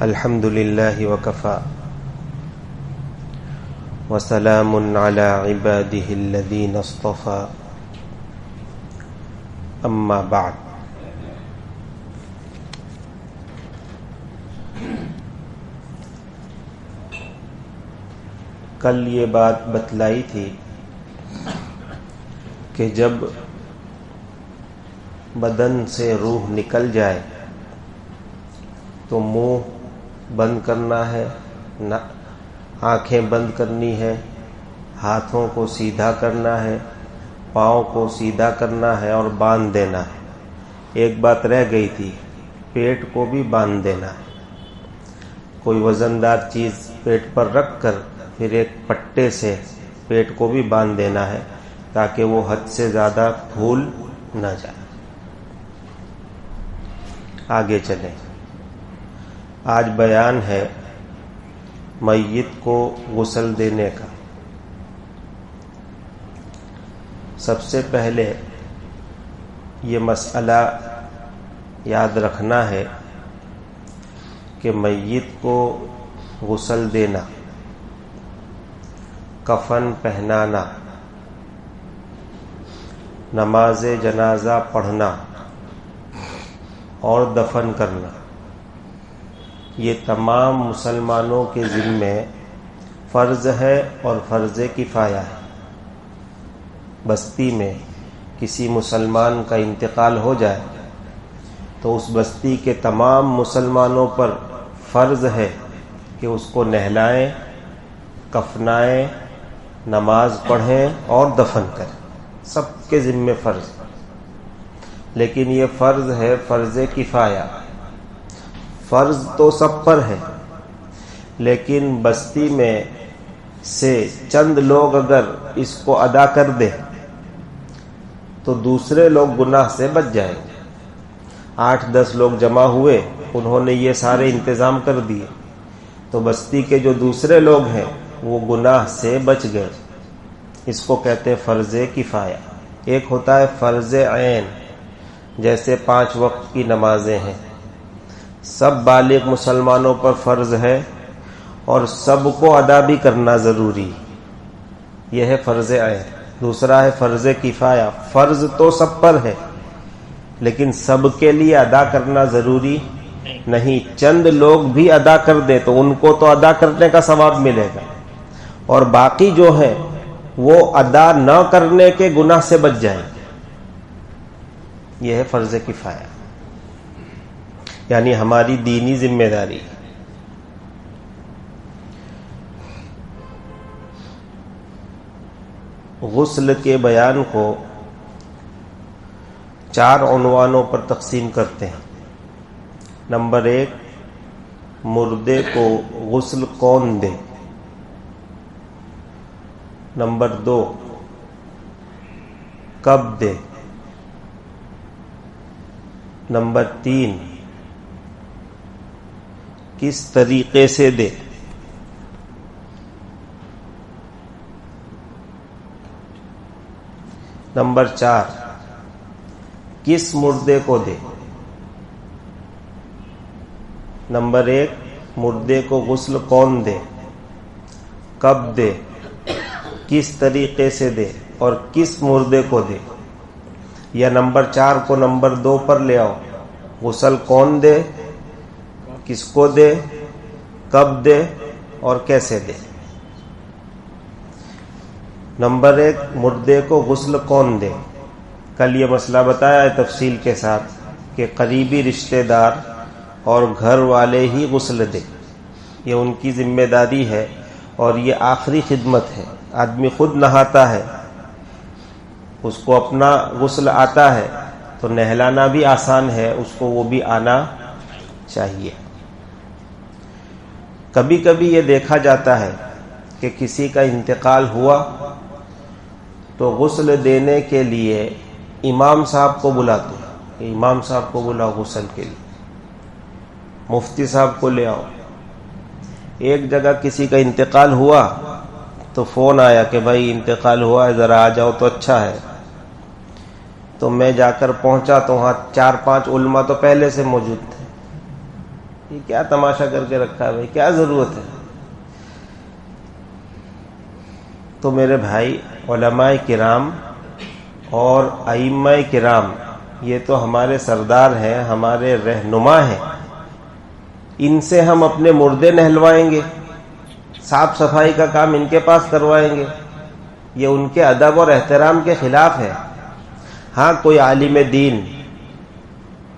الحمد للہ وکفی وسلام علی عباده الذین اصطفی اما بعد. کل یہ بات بتلائی تھی کہ جب بدن سے روح نکل جائے تو منہ بند کرنا ہے، آنکھیں بند کرنی ہے، ہاتھوں کو سیدھا کرنا ہے، پاؤں کو سیدھا کرنا ہے اور باندھ دینا ہے. ایک بات رہ گئی تھی، پیٹ کو بھی باندھ دینا ہے. کوئی وزندار چیز پیٹ پر رکھ کر پھر ایک پٹے سے پیٹ کو بھی باندھ دینا ہے تاکہ وہ حد سے زیادہ پھول نہ جائے. آگے چلیں. آج بیان ہے میت کو غسل دینے کا. سب سے پہلے یہ مسئلہ یاد رکھنا ہے کہ میت کو غسل دینا، کفن پہنانا، نماز جنازہ پڑھنا اور دفن کرنا، یہ تمام مسلمانوں کے ذمے فرض ہے اور فرض کفایہ ہے. بستی میں کسی مسلمان کا انتقال ہو جائے تو اس بستی کے تمام مسلمانوں پر فرض ہے کہ اس کو نہلائیں، کفنائیں، نماز پڑھیں اور دفن کریں. سب کے ذمے فرض. لیکن یہ فرض ہے فرض کفایہ. فرض تو سب پر ہے، لیکن بستی میں سے چند لوگ اگر اس کو ادا کر دے تو دوسرے لوگ گناہ سے بچ جائیں گے. 8-10 لوگ جمع ہوئے، انہوں نے یہ سارے انتظام کر دیے تو بستی کے جو دوسرے لوگ ہیں وہ گناہ سے بچ گئے. اس کو کہتے ہیں فرض کفایہ. ایک ہوتا ہے فرض عین، جیسے 5 وقت کی نمازیں ہیں، سب بالغ مسلمانوں پر فرض ہے اور سب کو ادا بھی کرنا ضروری. یہ ہے فرض عین. دوسرا ہے فرض کفایہ. فرض تو سب پر ہے لیکن سب کے لیے ادا کرنا ضروری نہیں. چند لوگ بھی ادا کر دیں تو ان کو تو ادا کرنے کا ثواب ملے گا، اور باقی جو ہے وہ ادا نہ کرنے کے گناہ سے بچ جائیں گے. یہ ہے فرض کفایہ، یعنی ہماری دینی ذمہ داری. غسل کے بیان کو 4 عنوانوں پر تقسیم کرتے ہیں. نمبر 1، مردے کو غسل کون دے. نمبر 2، کب دے. نمبر 3، کس طریقے سے دے. نمبر 4، کس مردے کو دے. نمبر 1، مردے کو غسل کون دے، کب دے، کس طریقے سے دے اور کس مردے کو دے. یا نمبر 4 کو نمبر 2 پر لے آؤ. غسل کون دے، کس کو دے، کب دے اور کیسے دے. نمبر 1، مردے کو غسل کون دے. کل یہ مسئلہ بتایا ہے تفصیل کے ساتھ کہ قریبی رشتہ دار اور گھر والے ہی غسل دے. یہ ان کی ذمہ داری ہے اور یہ آخری خدمت ہے. آدمی خود نہاتا ہے، اس کو اپنا غسل آتا ہے تو نہلانا بھی آسان ہے، اس کو وہ بھی آنا چاہیے. کبھی کبھی یہ دیکھا جاتا ہے کہ کسی کا انتقال ہوا تو غسل دینے کے لیے امام صاحب کو بلاتے ہیں کہ امام صاحب کو بلاؤ غسل کے لیے، مفتی صاحب کو لے آؤ. ایک جگہ کسی کا انتقال ہوا تو فون آیا کہ بھائی انتقال ہوا ہے، ذرا آ جاؤ تو اچھا ہے. تو میں جا کر پہنچا تو وہاں 4-5 علماء تو پہلے سے موجود تھے. یہ کیا تماشا کر کے رکھا ہے بھائی, کیا ضرورت ہے؟ تو میرے بھائی, علماء کرام اور ائمہ کرام یہ تو ہمارے سردار ہیں, ہمارے رہنما ہیں. ان سے ہم اپنے مردے نہلوائیں گے, صاف صفائی کا کام ان کے پاس کروائیں گے؟ یہ ان کے ادب اور احترام کے خلاف ہے. ہاں, کوئی عالم دین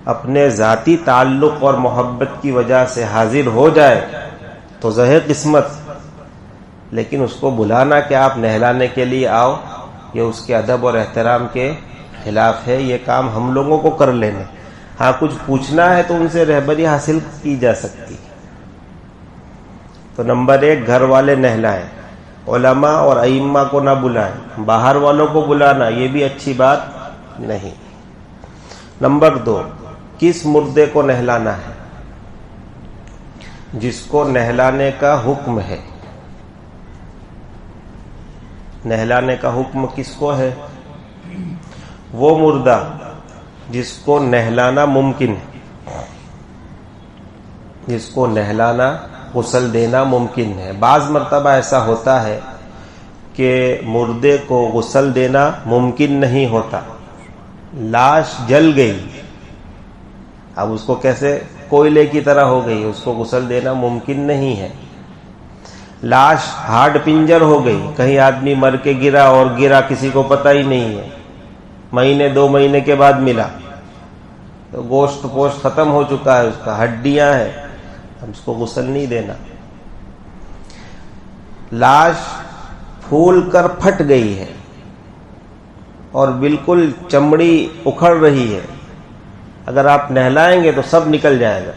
اپنے ذاتی تعلق اور محبت کی وجہ سے حاضر ہو جائے تو ظاہر قسمت, لیکن اس کو بلانا کہ آپ نہلانے کے لیے آؤ, یہ اس کے ادب اور احترام کے خلاف ہے. یہ کام ہم لوگوں کو کر لینے. ہاں, کچھ پوچھنا ہے تو ان سے رہبری حاصل کی جا سکتی. تو نمبر 1, گھر والے نہلائیں, علماء اور ائمہ کو نہ بلائیں. باہر والوں کو بلانا یہ بھی اچھی بات نہیں. نمبر 2, کس مردے کو نہلانا ہے؟ جس کو نہلانے کا حکم ہے. نہلانے کا حکم کس کو ہے؟ وہ مردہ جس کو نہلانا ممکن ہے, جس کو نہلانا, غسل دینا ممکن ہے. بعض مرتبہ ایسا ہوتا ہے کہ مردے کو غسل دینا ممکن نہیں ہوتا. لاش جل گئی, اب اس کو کیسے, کوئلے کی طرح ہو گئی, اس کو غسل دینا ممکن نہیں ہے. لاش ہارڈ پنجر ہو گئی, کہیں آدمی مر کے گرا اور گرا کسی کو پتہ ہی نہیں ہے, مہینے 2 مہینے کے بعد ملا, تو گوشت پوشت ختم ہو چکا ہے, اس کا ہڈیاں ہیں, اب اس کو غسل نہیں دینا. لاش پھول کر پھٹ گئی ہے اور بالکل چمڑی اکھڑ رہی ہے, اگر آپ نہلائیں گے تو سب نکل جائے گا.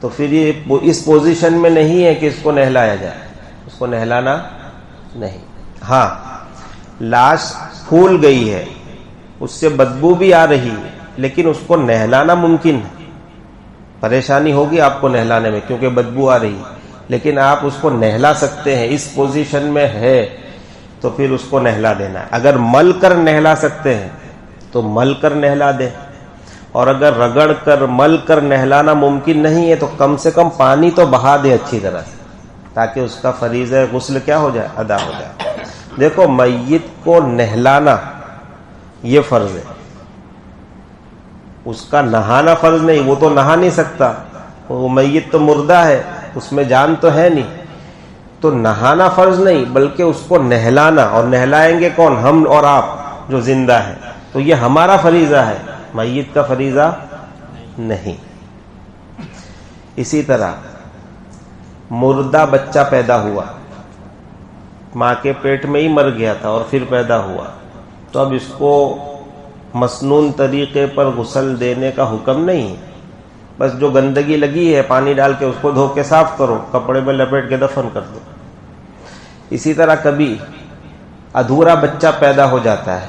تو پھر یہ اس پوزیشن میں نہیں ہے کہ اس کو نہلایا جائے, اس کو نہلانا نہیں. ہاں, لاش پھول گئی ہے, اس سے بدبو بھی آ رہی ہے, لیکن اس کو نہلانا ممکن ہے. پریشانی ہوگی آپ کو نہلانے میں کیونکہ بدبو آ رہی ہے, لیکن آپ اس کو نہلا سکتے ہیں. اس پوزیشن میں ہے تو پھر اس کو نہلا دینا ہے. اگر مل کر نہلا سکتے ہیں تو مل کر نہلا دیں, اور اگر رگڑ کر مل کر نہلانا ممکن نہیں ہے تو کم سے کم پانی تو بہا دے اچھی طرح سے, تاکہ اس کا فریضہ غسل کیا ہو جائے, ادا ہو جائے. دیکھو, میت کو نہلانا یہ فرض ہے, اس کا نہانا فرض نہیں. وہ تو نہا نہیں سکتا, وہ میت تو مردہ ہے, اس میں جان تو ہے نہیں, تو نہانا فرض نہیں بلکہ اس کو نہلانا. اور نہلائیں گے کون؟ ہم اور آپ جو زندہ ہیں. تو یہ ہمارا فریضہ ہے, میت کا فریضہ نہیں. اسی طرح مردہ بچہ پیدا ہوا, ماں کے پیٹ میں ہی مر گیا تھا اور پھر پیدا ہوا, تو اب اس کو مسنون طریقے پر غسل دینے کا حکم نہیں. بس جو گندگی لگی ہے پانی ڈال کے اس کو دھو کے صاف کرو, کپڑے میں لپیٹ کے دفن کر دو. اسی طرح کبھی ادھورا بچہ پیدا ہو جاتا ہے,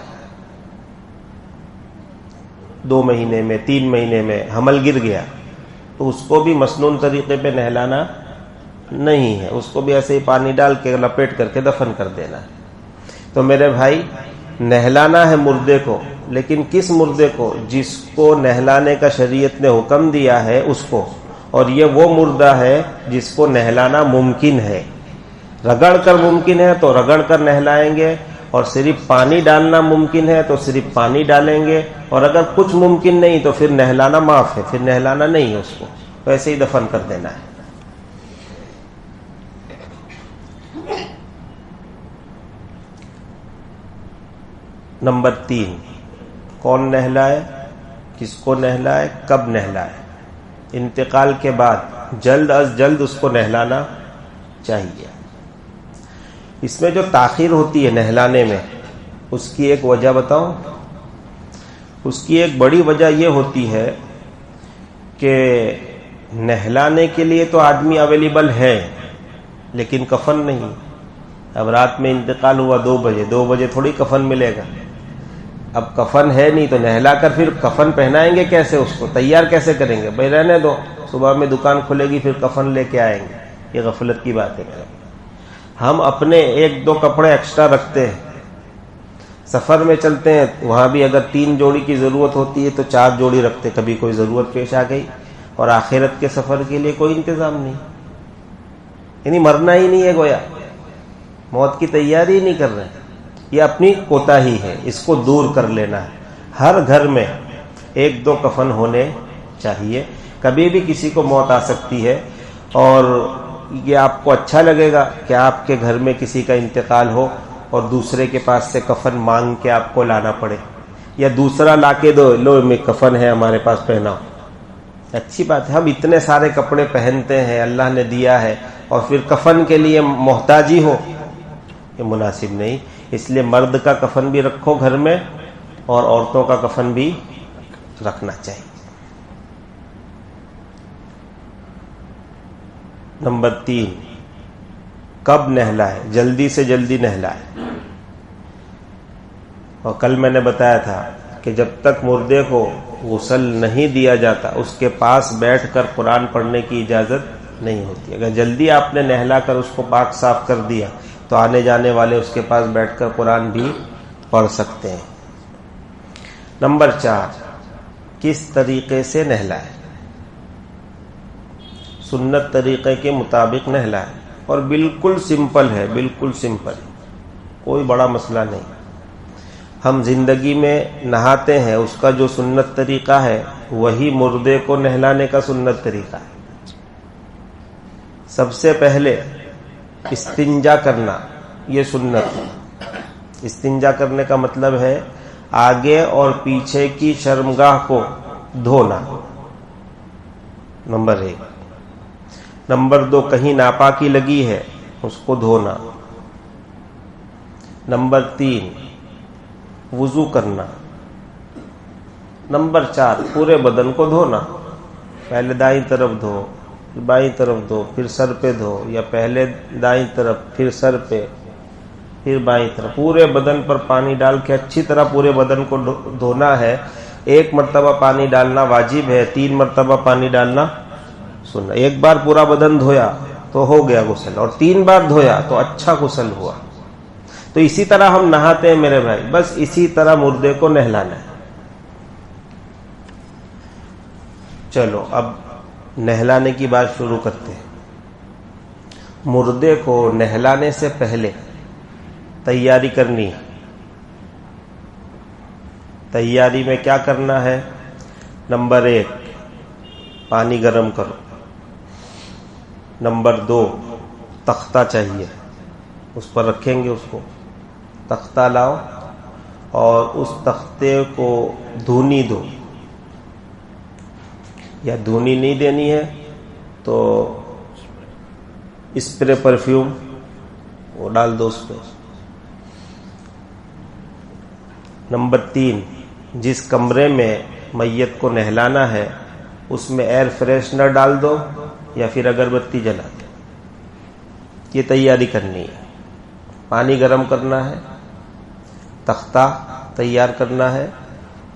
2 مہینے میں 3 مہینے میں حمل گر گیا, تو اس کو بھی مسنون طریقے پہ نہلانا نہیں ہے, اس کو بھی ایسے ہی پانی ڈال کے لپیٹ کر کے دفن کر دینا ہے. تو میرے بھائی, نہلانا ہے مردے کو, لیکن کس مردے کو؟ جس کو نہلانے کا شریعت نے حکم دیا ہے اس کو. اور یہ وہ مردہ ہے جس کو نہلانا ممکن ہے. رگڑ کر ممکن ہے تو رگڑ کر نہلائیں گے, اور صرف پانی ڈالنا ممکن ہے تو صرف پانی ڈالیں گے, اور اگر کچھ ممکن نہیں تو پھر نہلانا معاف ہے, پھر نہلانا نہیں ہے, اس کو ویسے ہی دفن کر دینا ہے. نمبر 3, کون نہلائے, کس کو نہلائے, کب نہلائے؟ انتقال کے بعد جلد از جلد اس کو نہلانا چاہیے. اس میں جو تاخیر ہوتی ہے نہلانے میں, اس کی ایک وجہ بتاؤں. اس کی ایک بڑی وجہ یہ ہوتی ہے کہ نہلانے کے لیے تو آدمی اویلیبل ہے لیکن کفن نہیں. اب رات میں انتقال ہوا 2 بجے, 2 بجے تھوڑی کفن ملے گا. اب کفن ہے نہیں تو نہلا کر پھر کفن پہنائیں گے کیسے, اس کو تیار کیسے کریں گے؟ بھائی رہنے دو, صبح میں دکان کھلے گی پھر کفن لے کے آئیں گے. یہ غفلت کی باتیں کریں. ہم اپنے 1-2 کپڑے ایکسٹرا رکھتے ہیں, سفر میں چلتے ہیں وہاں بھی اگر 3 جوڑی کی ضرورت ہوتی ہے تو 4 جوڑی رکھتے، کبھی کوئی ضرورت پیش آ گئی. اور آخرت کے سفر کے لیے کوئی انتظام نہیں، یعنی مرنا ہی نہیں ہے، گویا موت کی تیاری ہی نہیں کر رہے. یہ اپنی کوتاہی ہے، اس کو دور کر لینا ہے. ہر گھر میں 1-2 کفن ہونے چاہیے. کبھی بھی کسی کو موت آ سکتی ہے اور یہ آپ کو اچھا لگے گا کہ آپ کے گھر میں کسی کا انتقال ہو اور دوسرے کے پاس سے کفن مانگ کے آپ کو لانا پڑے، یا دوسرا لا کے دو، لو میں کفن ہے ہمارے پاس پہناؤ. اچھی بات ہے، ہم اتنے سارے کپڑے پہنتے ہیں، اللہ نے دیا ہے، اور پھر کفن کے لیے محتاجی ہو، یہ مناسب نہیں. اس لیے مرد کا کفن بھی رکھو گھر میں اور عورتوں کا کفن بھی رکھنا چاہیے. نمبر 3، کب نہلائے؟ جلدی سے جلدی نہلائے. اور کل میں نے بتایا تھا کہ جب تک مردے کو غسل نہیں دیا جاتا اس کے پاس بیٹھ کر قرآن پڑھنے کی اجازت نہیں ہوتی. اگر جلدی آپ نے نہلا کر اس کو پاک صاف کر دیا تو آنے جانے والے اس کے پاس بیٹھ کر قرآن بھی پڑھ سکتے ہیں. نمبر 4، کس طریقے سے نہلائے؟ سنت طریقے کے مطابق نہلائے، اور بالکل سمپل ہے، بالکل سمپل، کوئی بڑا مسئلہ نہیں. ہم زندگی میں نہاتے ہیں، اس کا جو سنت طریقہ ہے وہی مردے کو نہلانے کا سنت طریقہ ہے. سب سے پہلے استنجا کرنا، یہ سنت ہے. استنجا کرنے کا مطلب ہے آگے اور پیچھے کی شرمگاہ کو دھونا، نمبر 1. نمبر 2، کہیں ناپاکی لگی ہے اس کو دھونا. نمبر 3، وضو کرنا. نمبر 4، پورے بدن کو دھونا. پہلے دائیں طرف دھو، پھر بائیں طرف دھو، پھر سر پہ دھو، یا پہلے دائیں طرف پھر سر پہ پھر بائیں طرف. پورے بدن پر پانی ڈال کے اچھی طرح پورے بدن کو دھونا ہے. 1 مرتبہ پانی ڈالنا واجب ہے، 3 مرتبہ پانی ڈالنا سننا. 1 بار پورا بدن دھویا تو ہو گیا غسل، اور 3 بار دھویا تو اچھا غسل ہوا. تو اسی طرح ہم نہاتے ہیں میرے بھائی، بس اسی طرح مردے کو نہلانا ہے. چلو اب نہلانے کی بات شروع کرتے ہیں. مردے کو نہلانے سے پہلے تیاری کرنی ہے. تیاری میں کیا کرنا ہے؟ نمبر 1، پانی گرم کرو. نمبر 2، تختہ چاہیے، اس پر رکھیں گے اس کو. تختہ لاؤ اور اس تختے کو دھونی دو، یا دھونی نہیں دینی ہے تو اسپرے پرفیوم وہ ڈال دو اس پہ. نمبر 3، جس کمرے میں میت کو نہلانا ہے اس میں ایئر فریشنر ڈال دو یا پھر اگربتی جلا دو. یہ تیاری کرنی ہے. پانی گرم کرنا ہے، تختہ تیار کرنا ہے،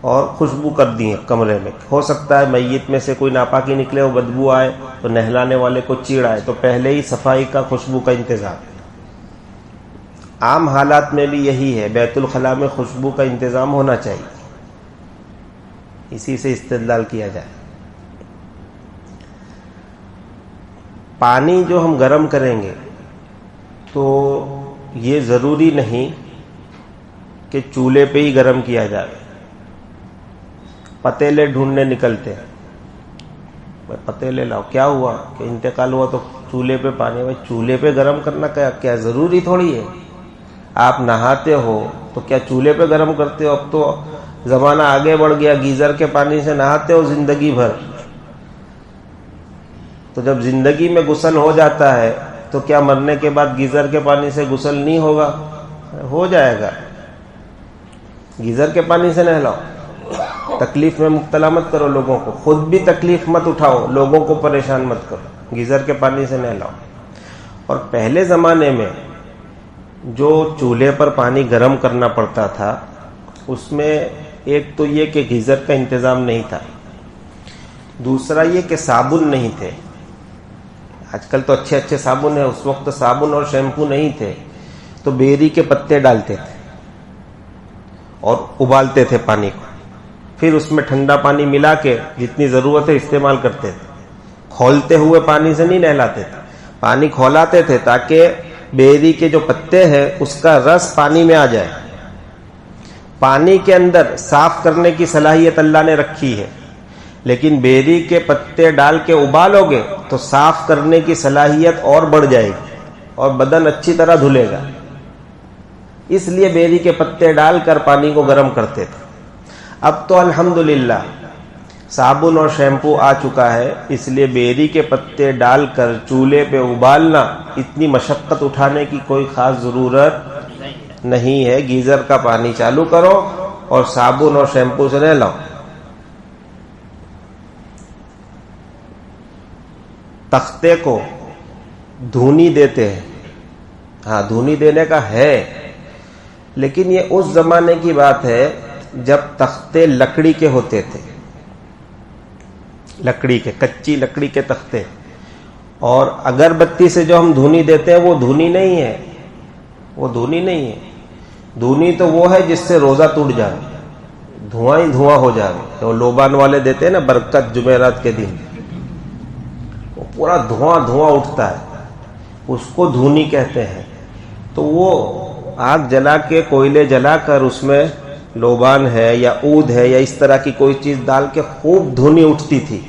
اور خوشبو کر دی ہے کمرے میں. ہو سکتا ہے میت میں سے کوئی ناپاکی نکلے، وہ بدبو آئے تو نہلانے والے کو چیڑ آئے، تو پہلے ہی صفائی کا، خوشبو کا انتظام. عام حالات میں بھی یہی ہے، بیت الخلاء میں خوشبو کا انتظام ہونا چاہیے. اسی سے استدلال کیا جائے. پانی جو ہم گرم کریں گے تو یہ ضروری نہیں کہ چولہے پہ ہی گرم کیا جائے. پتیلے ڈھونڈنے نکلتے ہیں، پتیلے لاؤ. کیا ہوا کہ انتقال ہوا تو چولہے پہ پانی. بھائی چولہے پہ گرم کرنا کیا ضروری تھوڑی ہے؟ آپ نہاتے ہو تو کیا چولہے پہ گرم کرتے ہو؟ اب تو زمانہ آگے بڑھ گیا، گیزر کے پانی سے نہاتے ہو زندگی بھر. تو جب زندگی میں غسل ہو جاتا ہے تو کیا مرنے کے بعد گیزر کے پانی سے غسل نہیں ہوگا؟ ہو جائے گا. گیزر کے پانی سے نہلاؤ. تکلیف میں مبتلا مت کرو لوگوں کو، خود بھی تکلیف مت اٹھاؤ، لوگوں کو پریشان مت کرو. گیزر کے پانی سے نہلاؤ. اور پہلے زمانے میں جو چولہے پر پانی گرم کرنا پڑتا تھا اس میں ایک تو یہ کہ گیزر کا انتظام نہیں تھا، دوسرا یہ کہ صابن نہیں تھے. آج کل تو اچھے اچھے صابن ہیں، اس وقت صابن اور شیمپو نہیں تھے، تو بیری کے پتے ڈالتے تھے. اور ابالتے تھے پانی کو، پھر اس میں ٹھنڈا پانی ملا کے جتنی ضرورت ہے استعمال کرتے تھے. کھولتے ہوئے پانی سے نہیں نہلاتے تھے، پانی کھولاتے تھے تاکہ بیری کے جو پتے ہیں اس کا رس پانی میں آ جائے. پانی کے اندر صاف کرنے کی صلاحیت اللہ نے رکھی ہے، لیکن بیری کے پتے ڈال کے ابالو گے تو صاف کرنے کی صلاحیت اور بڑھ جائے گی اور بدن اچھی طرح دھلے گا. اس لیے بیری کے پتے ڈال کر پانی کو گرم کرتے تھے. اب تو الحمدللہ صابن اور شیمپو آ چکا ہے، اس لیے بیری کے پتے ڈال کر چولہے پہ ابالنا اتنی مشقت اٹھانے کی کوئی خاص ضرورت نہیں ہے. گیزر کا پانی چالو کرو اور صابن اور شیمپو سے نہلاؤ. تختے کو دھونی دیتے ہیں، ہاں دھونی دینے کا ہے، لیکن یہ اس زمانے کی بات ہے جب تختے لکڑی کے ہوتے تھے، لکڑی کے، کچی لکڑی کے تختے. اور اگربتی سے جو ہم دھونی دیتے ہیں وہ دھونی نہیں ہے، وہ دھونی نہیں ہے. دھونی تو وہ ہے جس سے روزہ ٹوٹ جائے، دھواں ہی دھواں ہو جائے. تو لوبان والے دیتے ہیں نا برکت جمعرات کے دن، وہ پورا دھواں دھواں اٹھتا ہے، اس کو دھونی کہتے ہیں. تو وہ آگ جلا کے، کوئلے جلا کر اس میں لوبان ہے یا عود ہے یا اس طرح کی کوئی چیز ڈال کے خوب دھونی اٹھتی تھی،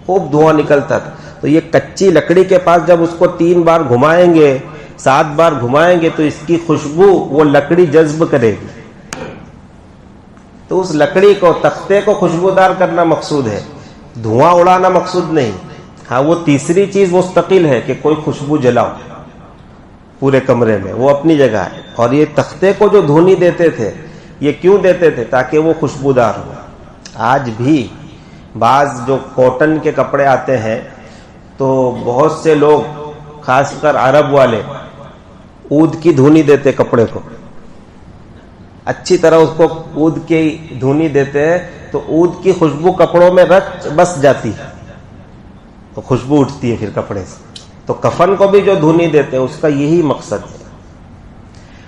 خوب دھواں نکلتا تھا. تو یہ کچی لکڑی کے پاس جب اس کو 3 بار گھمائیں گے، 7 بار گھمائیں گے تو اس کی خوشبو وہ لکڑی جذب کرے گی. تو اس لکڑی کو، تختے کو خوشبودار کرنا مقصود ہے، دھواں اڑانا مقصود نہیں. ہاں وہ تیسری چیز مستقل ہے کہ کوئی خوشبو جلاؤ پورے کمرے میں، وہ اپنی جگہ ہے. اور یہ تختے کو جو دھونی دیتے تھے، یہ کیوں دیتے تھے؟ تاکہ وہ خوشبودار ہو. آج بھی بعض جو کاٹن کے کپڑے آتے ہیں تو بہت سے لوگ، خاص کر عرب والے، عود کی دھونی دیتے کپڑے کو، اچھی طرح اس کو عود کی دھونی دیتے ہیں تو عود کی خوشبو کپڑوں میں رچ بس جاتی ہے، تو خوشبو اٹھتی ہے پھر کپڑے سے. تو کفن کو بھی جو دھونی دیتے ہیں اس کا یہی مقصد ہے.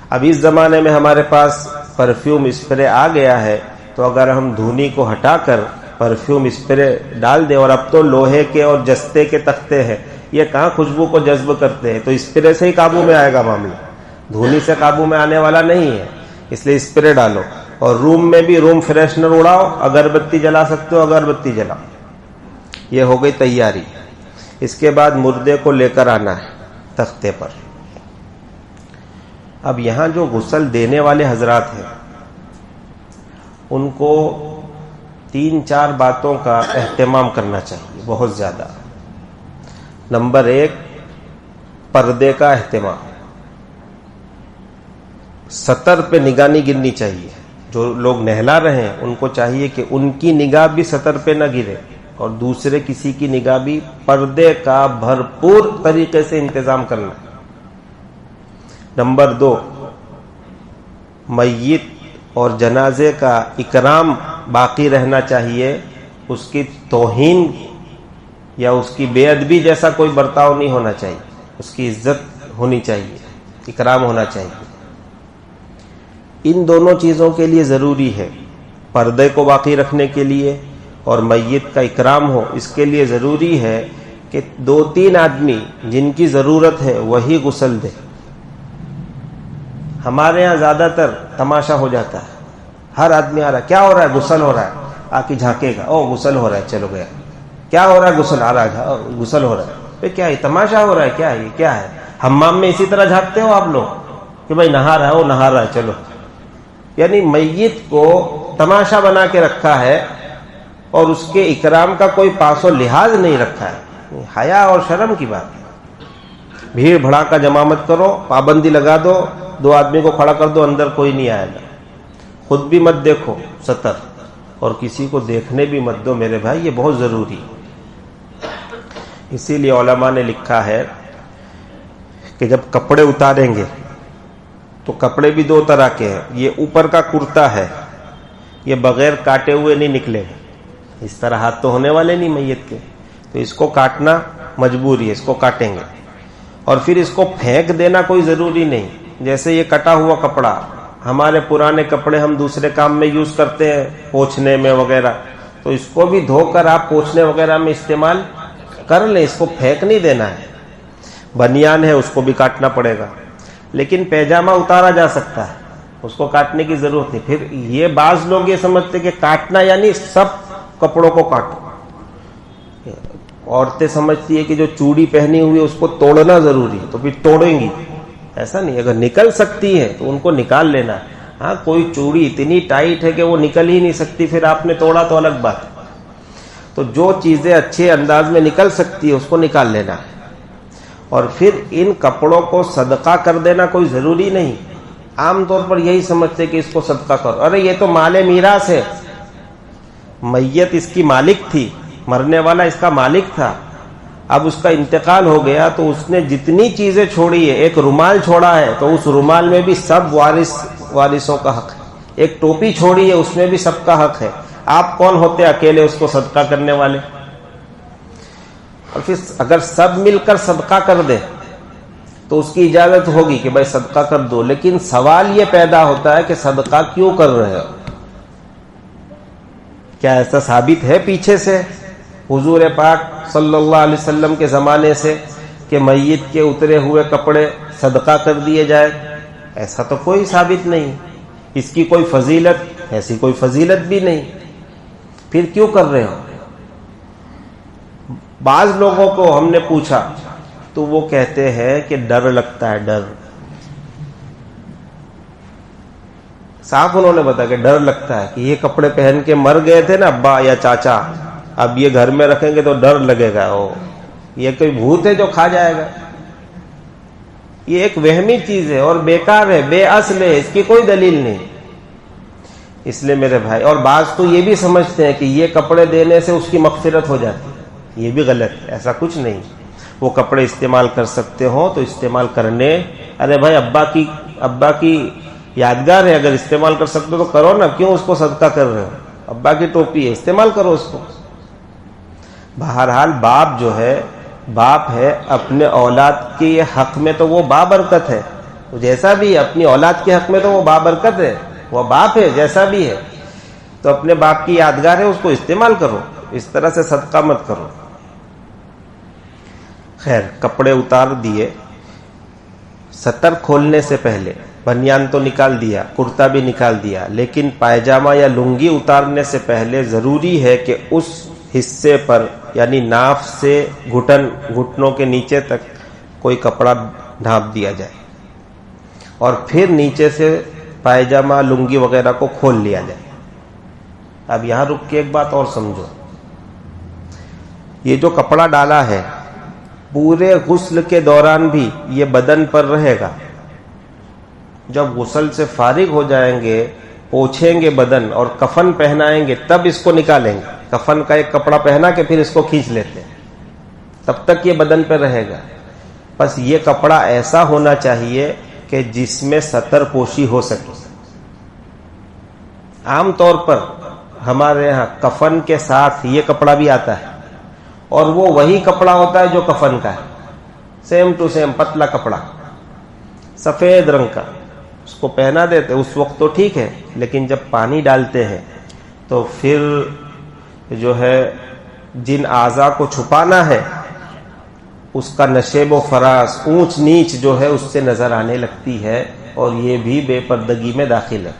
اب اس زمانے میں ہمارے پاس پرفیوم اسپرے آ گیا ہے، تو اگر ہم دھونی کو ہٹا کر پرفیوم اسپرے ڈال دیں، اور اب تو لوہے کے اور جستے کے تختے ہیں، یہ کہاں خوشبو کو جذب کرتے ہیں. تو اسپرے سے ہی قابو میں آئے گا معاملہ، دھونی سے قابو میں آنے والا نہیں ہے. اس لیے اسپرے ڈالو، اور روم میں بھی روم فریشنر اڑاؤ، اگربتی جلا سکتے ہو اگربتی جلاؤ. یہ ہو گئی تیاری. اس کے بعد مردے کو لے کر آنا ہے تختے پر. اب یہاں جو غسل دینے والے حضرات ہیں ان کو 3-4 باتوں کا اہتمام کرنا چاہیے بہت زیادہ. نمبر 1، پردے کا اہتمام. سطر پہ نگاہ نہیں گرنی چاہیے. جو لوگ نہلا رہے ہیں ان کو چاہیے کہ ان کی نگاہ بھی سطر پہ نہ گرے، اور دوسرے کسی کی نگاہ بھی. پردے کا بھرپور طریقے سے انتظام کرنا. نمبر 2، میت اور جنازے کا اکرام باقی رہنا چاہیے. اس کی توہین یا اس کی بے ادبی جیسا کوئی برتاؤ نہیں ہونا چاہیے. اس کی عزت ہونی چاہیے، اکرام ہونا چاہیے. ان دونوں چیزوں کے لیے ضروری ہے، پردے کو باقی رکھنے کے لیے اور میت کا اکرام ہو، اس کے لیے ضروری ہے کہ 2-3 آدمی جن کی ضرورت ہے وہی غسل دے. ہمارے ہاں زیادہ تر تماشا ہو جاتا ہے، ہر آدمی آ رہا ہے، کیا ہو رہا ہے؟ غسل ہو رہا ہے. آ کے جھانکے گا، او غسل ہو رہا ہے، چلو گیا. کیا ہو رہا ہے؟ غسل. آ رہا ہے، غسل ہو رہا ہے. کیا ہے؟ تماشا ہو رہا ہے. کیا ہے یہ؟ کیا ہے؟ حمام میں اسی طرح جھانکتے ہو آپ لوگ کہ بھائی نہا رہا ہے، وہ نہا رہا ہے، چلو. یعنی میت کو تماشا بنا کے رکھا ہے اور اس کے اکرام کا کوئی پاس و لحاظ نہیں رکھا ہے. حیا اور شرم کی بات ہے. بھیڑ بھڑاکا جمع مت کرو، پابندی لگا دو، 2 آدمی کو کھڑا کر دو، اندر کوئی نہیں آئے گا. خود بھی مت دیکھو سطر، اور کسی کو دیکھنے بھی مت دو میرے بھائی، یہ بہت ضروری. اسی لیے علماء نے لکھا ہے کہ جب کپڑے اتاریں گے تو کپڑے بھی 2 طرح کے ہیں. یہ اوپر کا کرتا ہے، یہ بغیر کاٹے ہوئے نہیں نکلے گا. اس طرح ہاتھ تو ہونے والے نہیں میت کے، تو اس کو کاٹنا مجبوری ہے، اس کو کاٹیں گے. اور پھر اس کو پھینک دینا کوئی ضروری نہیں. جیسے یہ کٹا ہوا کپڑا ہمارے پرانے کپڑے ہم دوسرے کام میں یوز کرتے ہیں، پوچھنے میں وغیرہ، تو اس کو بھی دھو کر آپ پوچھنے وغیرہ میں استعمال کر لیں، اس کو پھینک نہیں دینا ہے۔ بنیان ہے اس کو بھی کاٹنا پڑے گا، لیکن پیجامہ اتارا جا سکتا ہے، اس کو کاٹنے کی ضرورت نہیں۔ پھر یہ بعض لوگ یہ سمجھتے کہ کاٹنا یعنی سب کپڑوں کو کاٹو، عورتیں سمجھتی ہے کہ جو چوڑی پہنی ہوئی ہے اس کو توڑنا ضروری ہے تو پھر توڑیں گی، ایسا نہیں، اگر نکل سکتی ہے تو ان کو نکال لینا ہے۔ ہاں کوئی چوڑی اتنی ٹائٹ ہے کہ وہ نکل ہی نہیں سکتی، پھر آپ نے توڑا تو الگ بات ہے۔ تو جو چیزیں اچھے انداز میں نکل سکتی ہے اس کو نکال لینا ہے، اور پھر ان کپڑوں کو صدقہ کر دینا کوئی ضروری نہیں۔ عام طور پر یہی سمجھتے کہ اس کو صدقہ کرو، ارے یہ تو مال میراث ہے، میت اس کی مالک تھی، مرنے والا اس کا مالک تھا، اب اس کا انتقال ہو گیا تو اس نے جتنی چیزیں چھوڑی ہے، ایک رومال چھوڑا ہے تو اس رومال میں بھی سب وارثوں کا حق ہے، ایک ٹوپی چھوڑی ہے اس میں بھی سب کا حق ہے۔ آپ کون ہوتے اکیلے اس کو صدقہ کرنے والے؟ اور پھر اگر سب مل کر صدقہ کر دے تو اس کی اجازت ہوگی کہ بھائی صدقہ کر دو، لیکن سوال یہ پیدا ہوتا ہے کہ صدقہ کیوں کر رہے ہو؟ کیا ایسا ثابت ہے پیچھے سے حضور پاک صلی اللہ علیہ وسلم کے زمانے سے کہ میت کے اترے ہوئے کپڑے صدقہ کر دیے جائے؟ ایسا تو کوئی ثابت نہیں۔ اس کی کوئی فضیلت، ایسی کوئی فضیلت بھی نہیں، پھر کیوں کر رہے ہو؟ بعض لوگوں کو ہم نے پوچھا تو وہ کہتے ہیں کہ ڈر لگتا ہے، ڈر، صاف انہوں نے بتایا کہ ڈر لگتا ہے کہ یہ کپڑے پہن کے مر گئے تھے نا ابا یا چاچا، اب یہ گھر میں رکھیں گے تو ڈر لگے گا، یہ کوئی بھوت ہے جو کھا جائے گا۔ یہ ایک وہمی چیز ہے اور بیکار ہے، بے اصل ہے، اس کی کوئی دلیل نہیں۔ اس لیے میرے بھائی، اور بعض تو یہ بھی سمجھتے ہیں کہ یہ کپڑے دینے سے اس کی مغفرت ہو جاتی ہے، یہ بھی غلط ہے، ایسا کچھ نہیں۔ وہ کپڑے استعمال کر سکتے ہوں تو استعمال کرنے، ارے بھائی ابا کی یادگار ہے، اگر استعمال کر سکتے تو کرو نا، کیوں اس کو صدقہ کر رہے ہو؟ ابا کی ٹوپی ہے، استعمال کرو اس کو۔ بہرحال باپ جو ہے، باپ ہے، اپنے اولاد کے حق میں تو وہ بابرکت ہے، جیسا بھی ہے اپنی اولاد کے حق میں تو وہ بابرکت ہے، وہ باپ ہے جیسا بھی ہے، تو اپنے باپ کی یادگار ہے اس کو استعمال کرو، اس طرح سے صدقہ مت کرو۔ خیر، کپڑے اتار دیے، ستر کھولنے سے پہلے بنیان تو نکال دیا، کرتا بھی نکال دیا، لیکن پائجامہ یا لنگی اتارنے سے پہلے ضروری ہے کہ اس حصے پر یعنی ناف سے گھٹنوں کے نیچے تک کوئی کپڑا ڈھانپ دیا جائے، اور پھر نیچے سے پائجامہ لنگی وغیرہ کو کھول لیا جائے۔ اب یہاں رک کے ایک بات اور سمجھو، یہ جو کپڑا ڈالا ہے پورے غسل کے دوران بھی یہ بدن پر رہے گا، جب غسل سے فارغ ہو جائیں گے، پوچھیں گے بدن اور کفن پہنائیں گے تب اس کو نکالیں گے۔ کفن کا ایک کپڑا پہنا کے پھر اس کو کھینچ لیتے ہیں، تب تک یہ بدن پہ رہے گا۔ بس یہ کپڑا ایسا ہونا چاہیے کہ جس میں ستر پوشی ہو سکے۔ عام طور پر ہمارے ہاں کفن کے ساتھ یہ کپڑا بھی آتا ہے، اور وہ وہی کپڑا ہوتا ہے جو کفن کا ہے، سیم ٹو سیم پتلا کپڑا سفید رنگ کا، اس کو پہنا دیتے اس وقت تو ٹھیک ہے، لیکن جب پانی ڈالتے ہیں تو پھر جو ہے جن اعضاء کو چھپانا ہے اس کا نشیب و فراز، اونچ نیچ جو ہے اس سے نظر آنے لگتی ہے، اور یہ بھی بے پردگی میں داخل ہے۔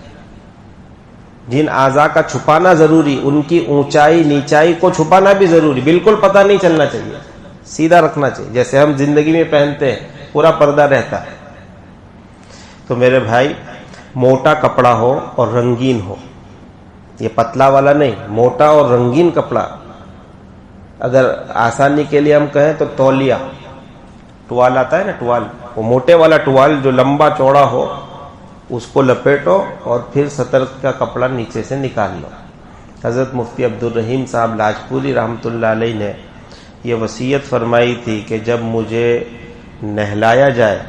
جن اعضاء کا چھپانا ضروری، ان کی اونچائی نیچائی کو چھپانا بھی ضروری، بالکل پتہ نہیں چلنا چاہیے، سیدھا رکھنا چاہیے، جیسے ہم زندگی میں پہنتے ہیں پورا پردہ رہتا ہے۔ تو میرے بھائی، موٹا کپڑا ہو اور رنگین ہو، یہ پتلا والا نہیں، موٹا اور رنگین کپڑا۔ اگر آسانی کے لیے ہم کہیں تو تولیہ، ٹوال آتا ہے نا، ٹوال، وہ موٹے والا ٹوال جو لمبا چوڑا ہو، اس کو لپیٹو اور پھر ستر کا کپڑا نیچے سے نکال لو۔ حضرت مفتی عبد الرحیم صاحب لاجپوری رحمۃ اللہ علیہ نے یہ وصیت فرمائی تھی کہ جب مجھے نہلایا جائے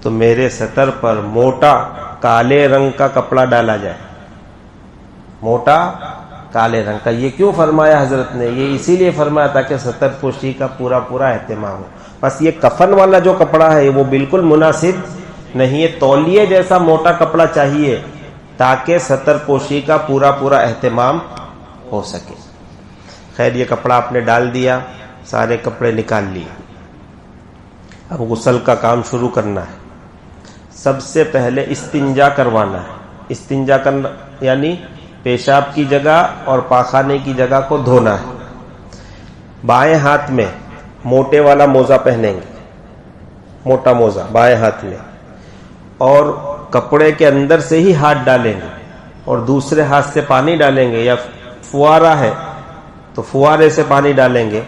تو میرے ستر پر موٹا کالے رنگ کا کپڑا ڈالا جائے، موٹا کالے رنگ کا۔ یہ کیوں فرمایا حضرت نے؟ یہ اسی لیے فرمایا تاکہ ستر پوشی کا پورا اہتمام ہو۔ بس یہ کفن والا جو کپڑا ہے وہ بالکل مناسب نہیں، یہ تولیے جیسا موٹا کپڑا چاہیے تاکہ ستر پوشی کا پورا اہتمام ہو سکے۔ خیر یہ کپڑا آپ نے ڈال دیا، سارے کپڑے نکال لیے، اب غسل کا کام شروع کرنا ہے۔ سب سے پہلے استنجا کروانا ہے۔ استنجا کرنا یعنی پیشاب کی جگہ اور پاخانے کی جگہ کو دھونا ہے۔ بائیں ہاتھ میں موٹے والا موزہ پہنیں گے، موٹا موزہ بائیں ہاتھ میں، اور کپڑے کے اندر سے ہی ہاتھ ڈالیں گے اور دوسرے ہاتھ سے پانی ڈالیں گے، یا فوارہ ہے تو فوارے سے پانی ڈالیں گے،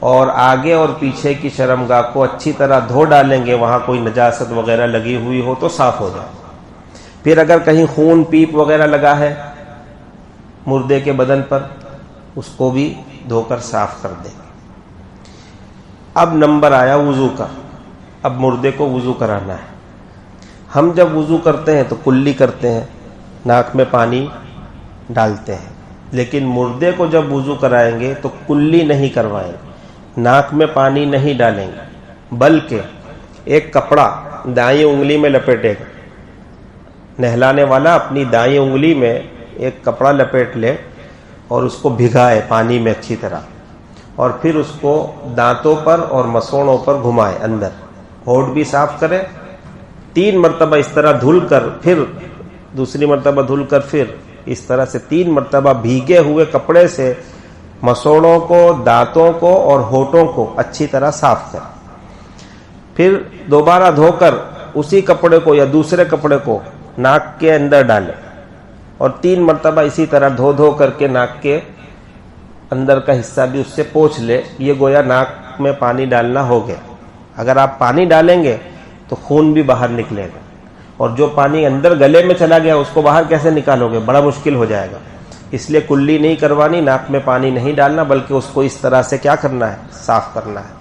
اور آگے اور پیچھے کی شرمگاہ کو اچھی طرح دھو ڈالیں گے، وہاں کوئی نجاست وغیرہ لگی ہوئی ہو تو صاف ہو جائے۔ پھر اگر کہیں خون پیپ وغیرہ لگا ہے مردے کے بدن پر، اس کو بھی دھو کر صاف کر دیں۔ اب نمبر آیا وضو کا، اب مردے کو وضو کرانا ہے۔ ہم جب وضو کرتے ہیں تو کلی کرتے ہیں، ناک میں پانی ڈالتے ہیں، لیکن مردے کو جب وضو کرائیں گے تو کلی نہیں کروائیں گے، ناک میں پانی نہیں ڈالیں گے، بلکہ ایک کپڑا دائیں انگلی میں لپیٹے گا۔ نہلانے والا اپنی دائیں انگلی میں ایک کپڑا لپیٹ لے اور اس کو بھگائے پانی میں اچھی طرح، اور پھر اس کو دانتوں پر اور مسوڑوں پر گھمائے اندر، ہونٹ بھی صاف کرے، 3 مرتبہ اس طرح دھل کر، پھر دوسری مرتبہ دھل کر، پھر اس طرح سے 3 مرتبہ بھیگے ہوئے کپڑے سے مسوڑوں کو، دانتوں کو اور ہونٹوں کو اچھی طرح صاف کر، پھر دوبارہ دھو کر اسی کپڑے کو یا دوسرے کپڑے کو ناک کے اندر ڈالے، اور 3 مرتبہ اسی طرح دھو کر کے ناک کے اندر کا حصہ بھی اس سے پوچھ لے۔ یہ گویا ناک میں پانی ڈالنا ہو گیا۔ اگر آپ پانی ڈالیں گے تو خون بھی باہر نکلے گا، اور جو پانی اندر گلے میں چلا گیا اس کو باہر کیسے نکالو گے؟ بڑا مشکل ہو جائے گا۔ اس لیے کلی نہیں کروانی، ناک میں پانی نہیں ڈالنا، بلکہ اس کو اس طرح سے کیا کرنا ہے؟ صاف کرنا ہے۔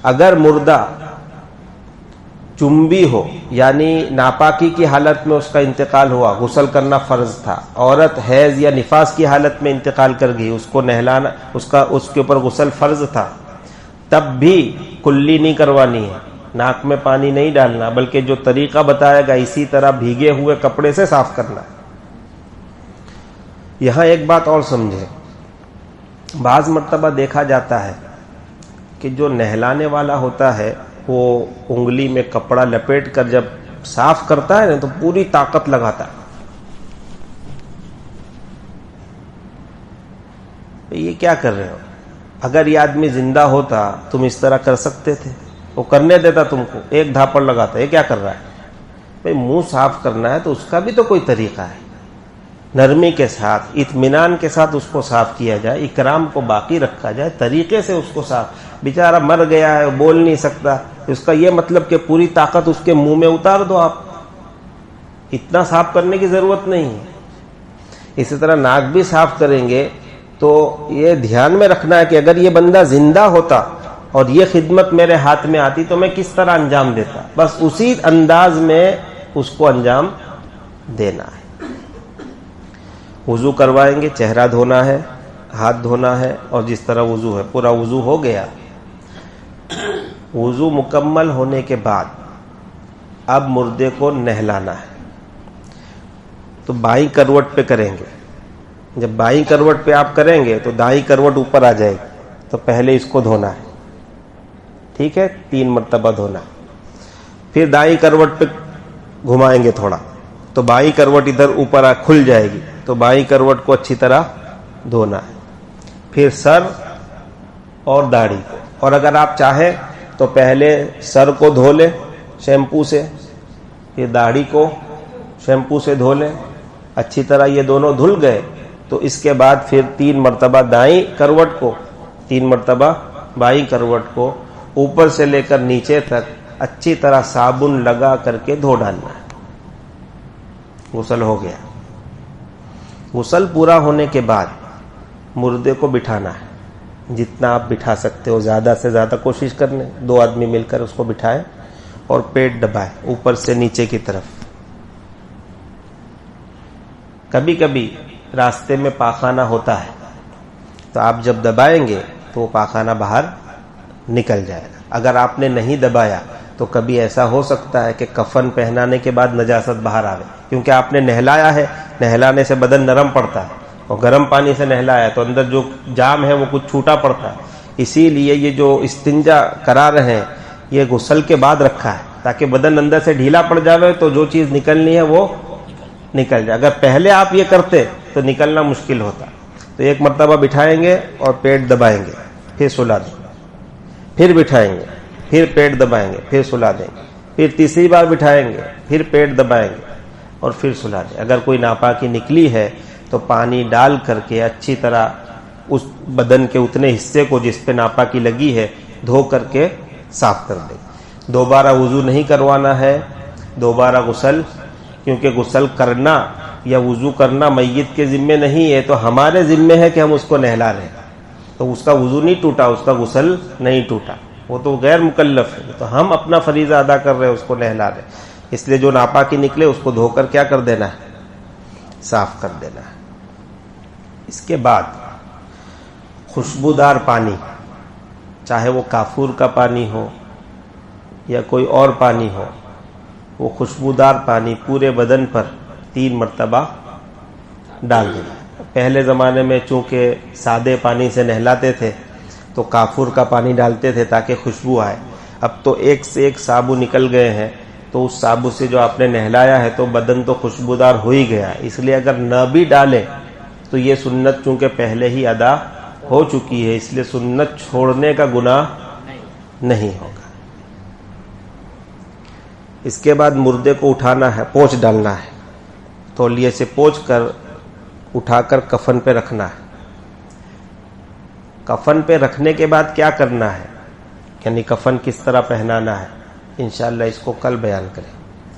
اگر مردہ چنبی ہو یعنی ناپاکی کی حالت میں اس کا انتقال ہوا، غسل کرنا فرض تھا، عورت حیض یا نفاس کی حالت میں انتقال کر گئی، اس کو نہلانا، اس کے اوپر غسل فرض تھا، تب بھی کلی نہیں کروانی ہے، ناک میں پانی نہیں ڈالنا، بلکہ جو طریقہ بتایا گا اسی طرح بھیگے ہوئے کپڑے سے صاف کرنا۔ یہاں ایک بات اور سمجھے، بعض مرتبہ دیکھا جاتا ہے کہ جو نہلانے والا ہوتا ہے وہ انگلی میں کپڑا لپیٹ کر جب صاف کرتا ہے نا تو پوری طاقت لگاتا ہے۔ یہ کیا کر رہے ہو؟ اگر یہ آدمی زندہ ہوتا تم اس طرح کر سکتے تھے، وہ کرنے دیتا تم کو، ایک دھاپڑ لگاتا، یہ کیا کر رہا ہے؟ بھئی منہ صاف کرنا ہے تو اس کا بھی تو کوئی طریقہ ہے، نرمی کے ساتھ، اطمینان کے ساتھ اس کو صاف کیا جائے، اکرام کو باقی رکھا جائے، طریقے سے اس کو صاف۔ بیچارہ مر گیا ہے، بول نہیں سکتا، اس کا یہ مطلب کہ پوری طاقت اس کے منہ میں اتار دو آپ، اتنا صاف کرنے کی ضرورت نہیں ہے۔ اسی طرح ناک بھی صاف کریں گے تو یہ دھیان میں رکھنا ہے کہ اگر یہ بندہ زندہ ہوتا اور یہ خدمت میرے ہاتھ میں آتی تو میں کس طرح انجام دیتا، بس اسی انداز میں اس کو انجام دینا ہے۔ وضو کروائیں گے، چہرہ دھونا ہے، ہاتھ دھونا ہے، اور جس طرح وضو ہے پورا وضو ہو گیا۔ وضو مکمل ہونے کے بعد اب مردے کو نہلانا ہے، تو بائیں کروٹ پہ کریں گے۔ جب بائیں کروٹ پہ آپ کریں گے تو دائیں کروٹ اوپر آ جائے گی، تو پہلے اس کو دھونا ہے، ٹھیک ہے، 3 مرتبہ دھونا ہے۔ پھر دائیں کروٹ پہ گھمائیں گے تھوڑا تو بائیں کروٹ ادھر اوپر کھل جائے گی، تو بائیں کروٹ کو اچھی طرح دھونا ہے۔ پھر سر اور داڑھی کو، اور اگر آپ چاہیں تو پہلے سر کو دھو لیں شیمپو سے، پھر داڑھی کو شیمپو سے دھو لیں اچھی طرح۔ یہ دونوں دھل گئے تو اس کے بعد پھر 3 مرتبہ دائیں کروٹ کو، 3 مرتبہ بائیں کروٹ کو اوپر سے لے کر نیچے تک اچھی طرح صابن لگا کر کے دھو ڈالنا ہے۔ غسل ہو گیا۔ غسل پورا ہونے کے بعد مردے کو بٹھانا ہے، جتنا آپ بٹھا سکتے ہو زیادہ سے زیادہ کوشش کرنے، 2 آدمی مل کر اس کو بٹھائیں اور پیٹ دبائیں اوپر سے نیچے کی طرف۔ کبھی کبھی راستے میں پاخانہ ہوتا ہے تو آپ جب دبائیں گے تو وہ پاخانہ باہر نکل جائے گا۔ اگر آپ نے نہیں دبایا تو تو کبھی ایسا ہو سکتا ہے کہ کفن پہنانے کے بعد نجاست باہر آوے، کیونکہ آپ نے نہلایا ہے، نہلانے سے بدن نرم پڑتا ہے، اور گرم پانی سے نہلایا ہے تو اندر جو جام ہے وہ کچھ چھوٹا پڑتا ہے. اسی لیے یہ جو استنجا کرا رہے ہیں یہ غسل کے بعد رکھا ہے تاکہ بدن اندر سے ڈھیلا پڑ جاوے تو جو چیز نکلنی ہے وہ نکل جائے. اگر پہلے آپ یہ کرتے تو نکلنا مشکل ہوتا. تو ایک مرتبہ بٹھائیں گے اور پیٹ دبائیں گے، پھر سلا دیں گے، پھر بٹھائیں گے، پھر پیٹ دبائیں گے، پھر سلا دیں گے، پھر تیسری بار بٹھائیں گے، پھر پیٹ دبائیں گے اور پھر سلا دیں. اگر کوئی ناپاکی نکلی ہے تو پانی ڈال کر کے اچھی طرح اس بدن کے اتنے حصے کو جس پہ ناپاکی لگی ہے دھو کر کے صاف کر دیں. دوبارہ وضو نہیں کروانا ہے، دوبارہ غسل، کیونکہ غسل کرنا یا وضو کرنا میت کے ذمے نہیں ہے، تو ہمارے ذمے ہے کہ ہم اس کو نہلا رہے ہیں. تو اس کا وضو نہیں ٹوٹا، اس کا غسل نہیں ٹوٹا، وہ تو غیر مکلف ہے. تو ہم اپنا فریضہ ادا کر رہے ہیں، اس کو نہلا رہے ہیں. اس لیے جو ناپاکی نکلے اس کو دھو کر کیا کر دینا ہے؟ صاف کر دینا ہے. اس کے بعد خوشبودار پانی، چاہے وہ کافور کا پانی ہو یا کوئی اور پانی ہو، وہ خوشبودار پانی پورے بدن پر 3 مرتبہ ڈال دینا. پہلے زمانے میں چونکہ سادے پانی سے نہلاتے تھے تو کافور کا پانی ڈالتے تھے تاکہ خوشبو آئے. اب تو ایک سے ایک صابو نکل گئے ہیں، تو اس صابو سے جو آپ نے نہلایا ہے تو بدن تو خوشبودار ہو ہی گیا ہے. اس لیے اگر نہ بھی ڈالے تو یہ سنت چونکہ پہلے ہی ادا ہو چکی ہے، اس لیے سنت چھوڑنے کا گناہ نہیں ہوگا. اس کے بعد مردے کو اٹھانا ہے، پوچھ ڈالنا ہے، تولیے سے پوچھ کر اٹھا کر کفن پہ رکھنا ہے. کفن پہ رکھنے کے بعد کیا کرنا ہے، یعنی کفن کس طرح پہنانا ہے، انشاءاللہ اس کو کل بیان کریں.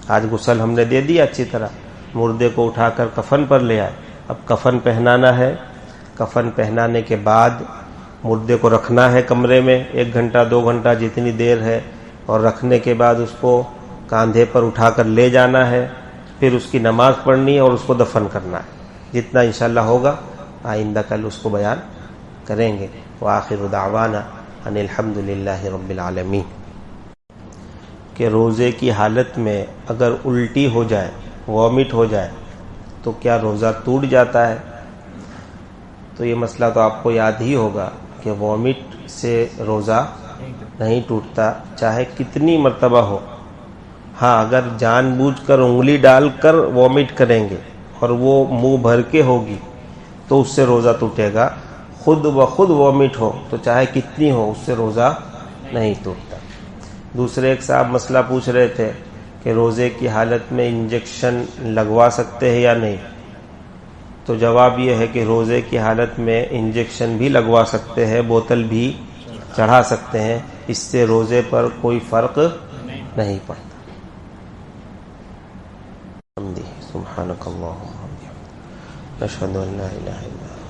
آج غسل ہم نے دے دیا اچھی طرح، مردے کو اٹھا کر کفن پر لے آئے. اب کفن پہنانا ہے. کفن پہنانے کے بعد مردے کو رکھنا ہے کمرے میں 1 گھنٹہ 2 گھنٹہ جتنی دیر ہے، اور رکھنے کے بعد اس کو کاندھے پر اٹھا کر لے جانا ہے. پھر اس کی نماز پڑھنی ہے اور اس کو دفن کرنا ہے. جتنا انشاءاللہ ہوگا آئندہ کل اس کو بیان کریں گے. وآخر دعوانا ان الحمد للہ رب العالمین. کہ روزے کی حالت میں اگر الٹی ہو جائے، وامٹ ہو جائے تو کیا روزہ ٹوٹ جاتا ہے؟ تو یہ مسئلہ تو آپ کو یاد ہی ہوگا کہ وامٹ سے روزہ نہیں ٹوٹتا، چاہے کتنی مرتبہ ہو. ہاں، اگر جان بوجھ کر انگلی ڈال کر وامٹ کریں گے اور وہ منہ بھر کے ہوگی تو اس سے روزہ ٹوٹے گا. خود بخود وامٹ ہو تو چاہے کتنی ہو اس سے روزہ نہیں ٹوٹتا. دوسرے ایک صاحب مسئلہ پوچھ رہے تھے کہ روزے کی حالت میں انجیکشن لگوا سکتے ہیں یا نہیں. تو جواب یہ ہے کہ روزے کی حالت میں انجیکشن بھی لگوا سکتے ہیں، بوتل بھی چڑھا سکتے ہیں، اس سے روزے پر کوئی فرق نہیں پڑتا. سبحانک اللہم و بحمدک، نشہد ان لا الہ الا انت